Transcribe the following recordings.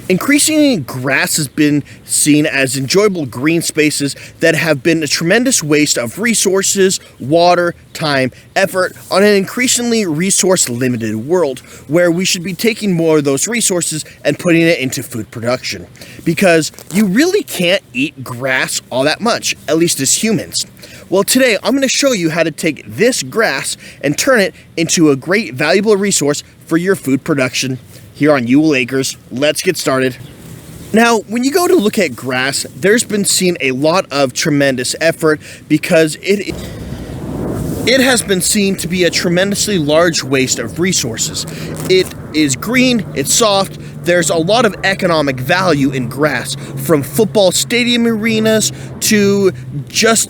Increasingly, grass has been seen as enjoyable green spaces that have been a tremendous waste of resources, water, time, effort on an increasingly resource-limited world where we should be taking more of those resources and putting it into food production. Because you really can't eat grass all that much, at least as humans. Well, today I'm going to show you how to take this grass and turn it into a great, valuable resource for your food production here on Ewell Acres. Let's get started. Now, when you go to look at grass, there's been seen a lot of tremendous effort because it has been seen to be a tremendously large waste of resources. It is green, it's soft, there's a lot of economic value in grass, from football stadium arenas to just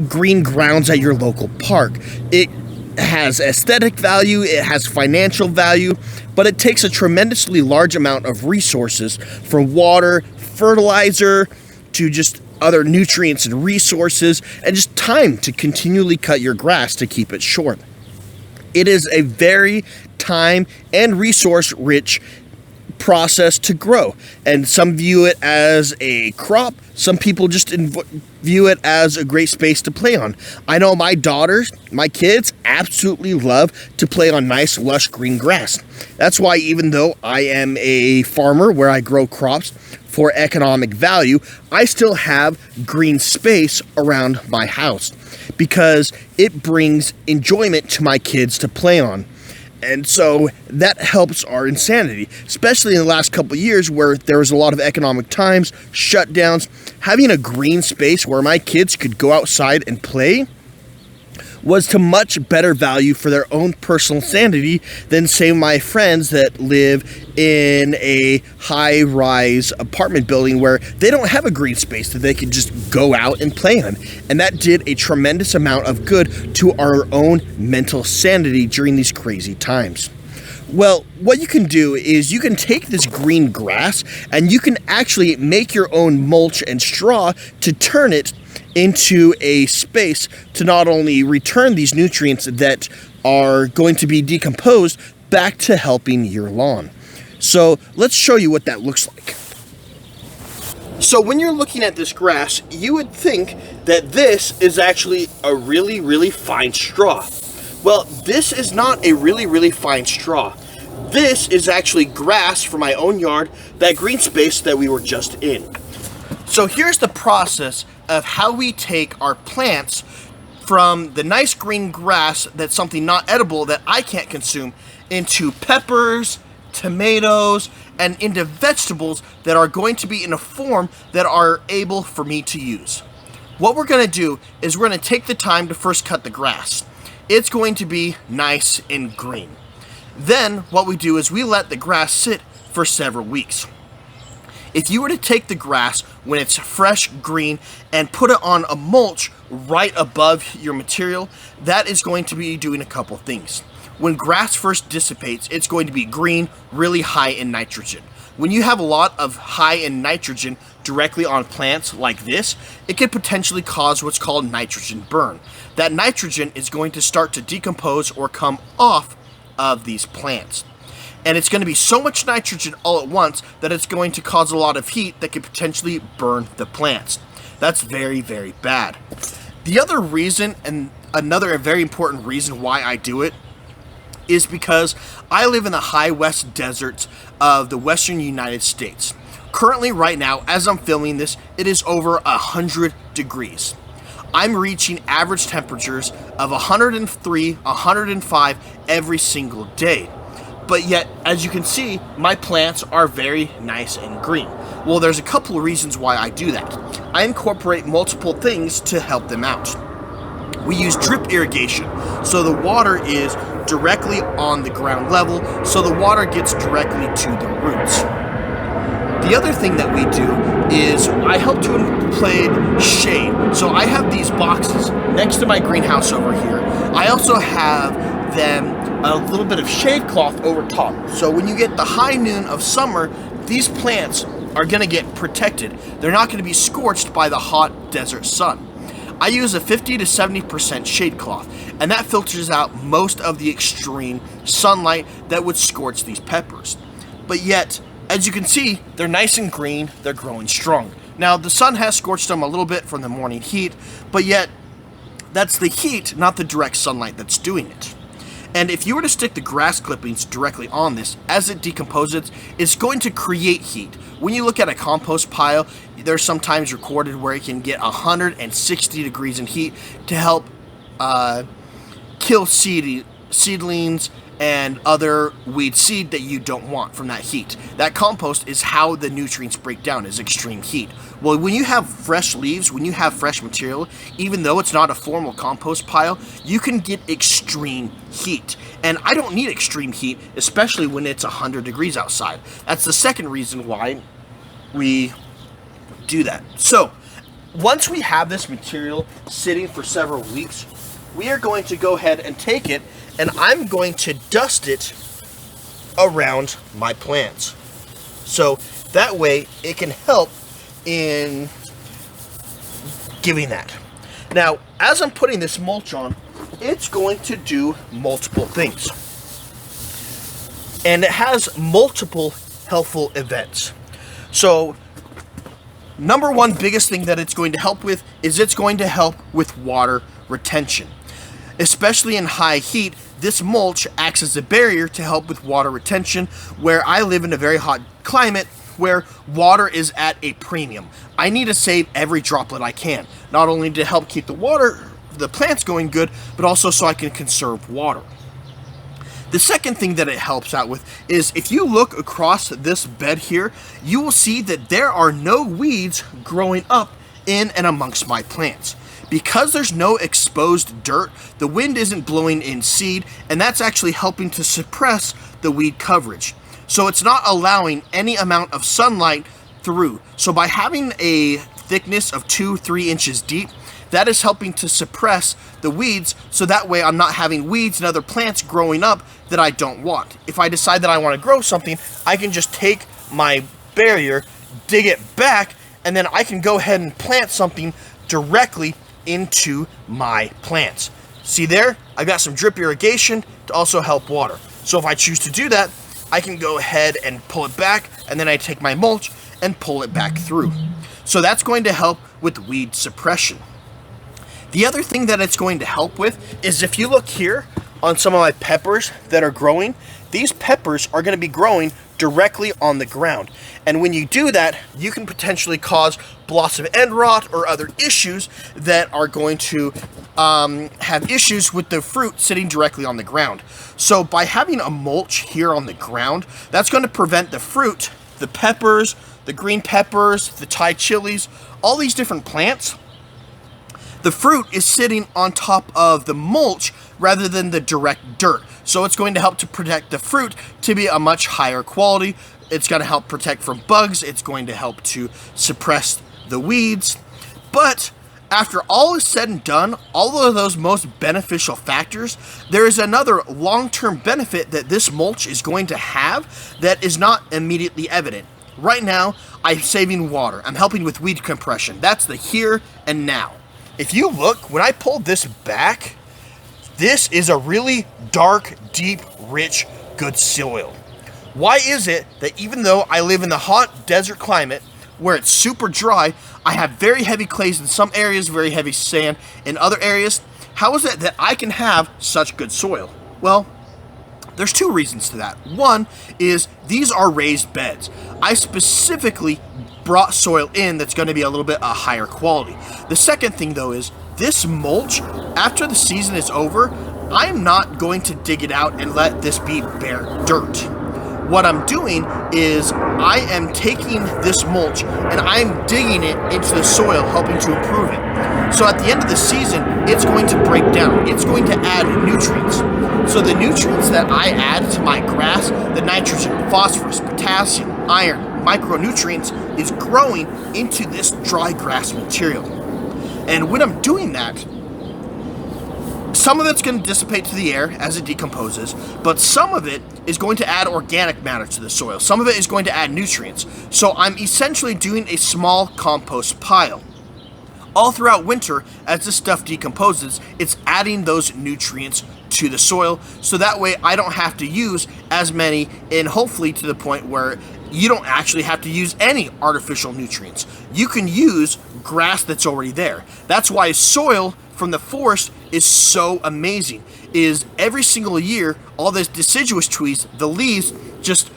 green grounds at your local park. It has aesthetic value, it has financial value, but it takes a tremendously large amount of resources, from water, fertilizer, to just other nutrients and resources, and just time to continually cut your grass to keep it short. It is a very time and resource rich process to grow, and some view it as a crop, some people just view it as a great space to play on. I know my daughters, my kids absolutely love to play on nice lush green grass. That's why, even though I am a farmer where I grow crops for economic value, I still have green space around my house because it brings enjoyment to my kids to play on. And so that helps our insanity, especially in the last couple of years where there was a lot of economic times, shutdowns. Having a green space where my kids could go outside and play was to much better value for their own personal sanity than, say, my friends that live in a high-rise apartment building where they don't have a green space that they can just go out and play on. And that did a tremendous amount of good to our own mental sanity during these crazy times. Well, what you can do is you can take this green grass and you can actually make your own mulch and straw to turn it into a space to not only return these nutrients that are going to be decomposed back to helping your lawn. So let's show you what that looks like. So when you're looking at this grass, you would think that this is actually a really, really fine straw. Well, this is not a really, really fine straw. This is actually grass from my own yard, that green space that we were just in. So here's the process of how we take our plants from the nice green grass that's something not edible that I can't consume into peppers, tomatoes, and into vegetables that are going to be in a form that are able for me to use. What we're going to do is we're going to take the time to first cut the grass. It's going to be nice and green. Then what we do is we let the grass sit for several weeks. If you were to take the grass when it's fresh green and put it on a mulch right above your material, that is going to be doing a couple things. When grass first dissipates, it's going to be green, really high in nitrogen. When you have a lot of high in nitrogen directly on plants like this, it could potentially cause what's called nitrogen burn. That nitrogen is going to start to decompose or come off of these plants. And it's going to be so much nitrogen all at once that it's going to cause a lot of heat that could potentially burn the plants. That's very, very bad. The other reason, and another very important reason why I do it, is because I live in the high west deserts of the western United States. Currently, right now, as I'm filming this, it is over 100 degrees. I'm reaching average temperatures of 103, 105 every single day. But yet, as you can see, my plants are very nice and green. Well, there's a couple of reasons why I do that. I incorporate multiple things to help them out. We use drip irrigation, so the water is directly on the ground level, so the water gets directly to the roots. The other thing that we do is I help to include shade. So I have these boxes next to my greenhouse over here. I also have them a little bit of shade cloth over top. So when you get the high noon of summer, these plants are going to get protected. They're not going to be scorched by the hot desert sun. I use a 50 to 70% shade cloth, and that filters out most of the extreme sunlight that would scorch these peppers. But yet, As you can see, they're nice and green, they're growing strong. Now, the sun has scorched them a little bit from the morning heat, but yet that's the heat, not the direct sunlight, that's doing it. And if you were to stick the grass clippings directly on this, as it decomposes, it's going to create heat. When you look at a compost pile, there's sometimes recorded where it can get 160 degrees in heat to help kill seedlings and other weed seed that you don't want from that heat. That compost is how the nutrients break down, is extreme heat. Well, when you have fresh leaves, when you have fresh material, even though it's not a formal compost pile, you can get extreme heat. And I don't need extreme heat, especially when it's 100 degrees outside. That's the second reason why we do that. So, once we have this material sitting for several weeks, we are going to go ahead and take it, and I'm going to dust it around my plants. So that way it can help in giving that. Now, as I'm putting this mulch on, it's going to do multiple things. And it has multiple helpful events. So, number one biggest thing that it's going to help with is it's going to help with water retention. Especially in high heat, this mulch acts as a barrier to help with water retention, where I live in a very hot climate where water is at a premium. I need to save every droplet I can, not only to help keep the plants going good, but also so I can conserve water. The second thing that it helps out with is if you look across this bed here, you will see that there are no weeds growing up in and amongst my plants. Because there's no exposed dirt, the wind isn't blowing in seed, and that's actually helping to suppress the weed coverage. So it's not allowing any amount of sunlight through. So by having a thickness of 2-3 inches deep, that is helping to suppress the weeds, so that way I'm not having weeds and other plants growing up that I don't want. If I decide that I want to grow something, I can just take my barrier, dig it back, and then I can go ahead and plant something directly into my plants. See there? I got some drip irrigation to also help water. So if I choose to do that, I can go ahead and pull it back, and then I take my mulch and pull it back through. So that's going to help with weed suppression. The other thing that it's going to help with is if you look here on some of my peppers that are growing, these peppers are going to be growing directly on the ground. And when you do that, you can potentially cause blossom end rot or other issues that are going to have issues with the fruit sitting directly on the ground. So by having a mulch here on the ground, that's going to prevent the fruit, the peppers, the green peppers, the Thai chilies, all these different plants. The fruit is sitting on top of the mulch rather than the direct dirt. So it's going to help to protect the fruit to be a much higher quality. It's going to help protect from bugs. It's going to help to suppress the weeds. But after all is said and done, all of those most beneficial factors, there is another long-term benefit that this mulch is going to have that is not immediately evident. Right now, I'm saving water. I'm helping with weed compression. That's the here and now. If you look, when I pulled this back, this is a really dark, deep, rich, good soil. Why is it that even though I live in the hot desert climate where it's super dry, I have very heavy clays in some areas, very heavy sand in other areas? How is it that I can have such good soil? Well, there's two reasons to that. One is these are raised beds. I specifically brought soil in that's going to be a little bit higher quality. The second thing though is this mulch, after the season is over, I'm not going to dig it out and let this be bare dirt. What I'm doing is I am taking this mulch and I'm digging it into the soil, helping to improve it. So at the end of the season, it's going to break down. It's going to add nutrients. So the nutrients that I add to my grass, the nitrogen, phosphorus, potassium, iron, micronutrients, is growing into this dry grass material. And when I'm doing that, some of it's going to dissipate to the air as it decomposes, but some of it is going to add organic matter to the soil. Some of it is going to add nutrients. So I'm essentially doing a small compost pile. All throughout winter, as this stuff decomposes, it's adding those nutrients to the soil, so that way I don't have to use as many, and hopefully to the point where you don't actually have to use any artificial nutrients. You can use grass that's already there. That's why soil from the forest is so amazing. Is every single year, all those deciduous trees, the leaves just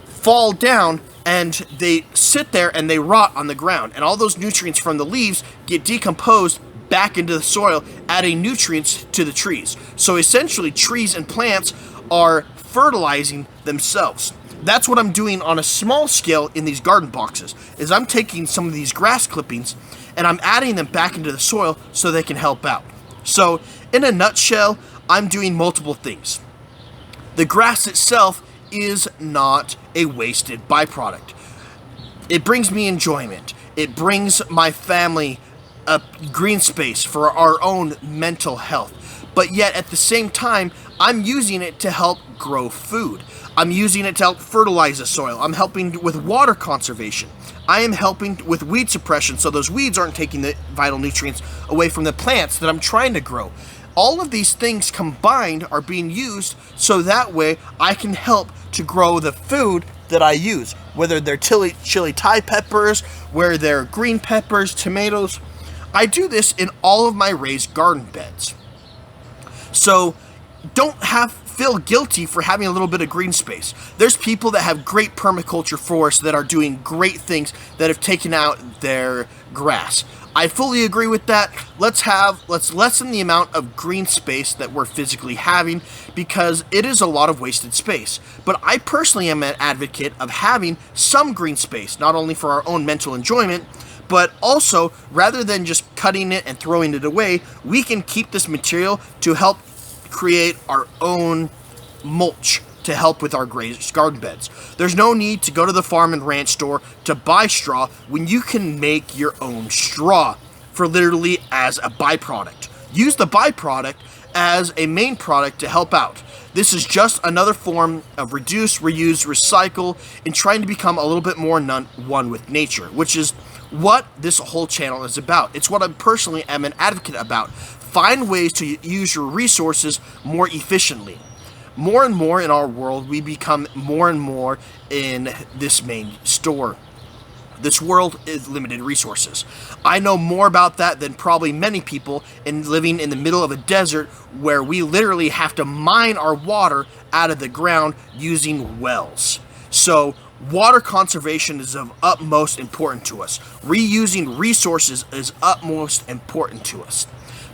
fall down and they sit there and they rot on the ground. And all those nutrients from the leaves get decomposed back into the soil, adding nutrients to the trees. So essentially, trees and plants are fertilizing themselves. That's what I'm doing on a small scale in these garden boxes, is I'm taking some of these grass clippings and I'm adding them back into the soil so they can help out. So in a nutshell, I'm doing multiple things. The grass itself is not a wasted byproduct. It brings me enjoyment. It brings my family a green space for our own mental health. But yet at the same time, I'm using it to help grow food. I'm using it to help fertilize the soil. I'm helping with water conservation. I am helping with weed suppression so those weeds aren't taking the vital nutrients away from the plants that I'm trying to grow. All of these things combined are being used so that way I can help to grow the food that I use, whether they're chili Thai peppers, whether they're green peppers, tomatoes. I do this in all of my raised garden beds. So don't feel guilty for having a little bit of green space. There's people that have great permaculture forests that are doing great things that have taken out their grass. I fully agree with that. Let's lessen the amount of green space that we're physically having, because it is a lot of wasted space. But I personally am an advocate of having some green space, not only for our own mental enjoyment, but also rather than just cutting it and throwing it away, we can keep this material to help create our own mulch to help with our raised garden beds. There's no need to go to the farm and ranch store to buy straw when you can make your own straw for literally as a byproduct. Use the byproduct as a main product to help out. This is just another form of reduce, reuse, recycle, and trying to become a little bit more one with nature, which is what this whole channel is about. It's what I personally am an advocate about. Find ways to use your resources more efficiently. More and more in our world, we become more and more in this main store. This world is limited resources. I know more about that than probably many people in living in the middle of a desert where we literally have to mine our water out of the ground using wells. So water conservation is of utmost importance to us. Reusing resources is utmost important to us.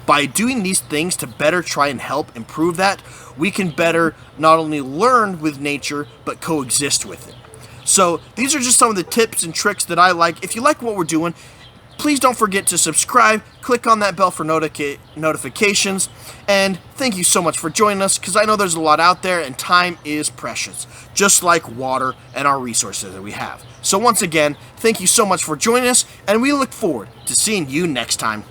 By doing these things to better try and help improve that, we can better not only learn with nature, but coexist with it. So these are just some of the tips and tricks that I like. If you like what we're doing, please don't forget to subscribe, click on that bell for notifications, and thank you so much for joining us, because I know there's a lot out there and time is precious, just like water and our resources that we have. So once again, thank you so much for joining us, and we look forward to seeing you next time.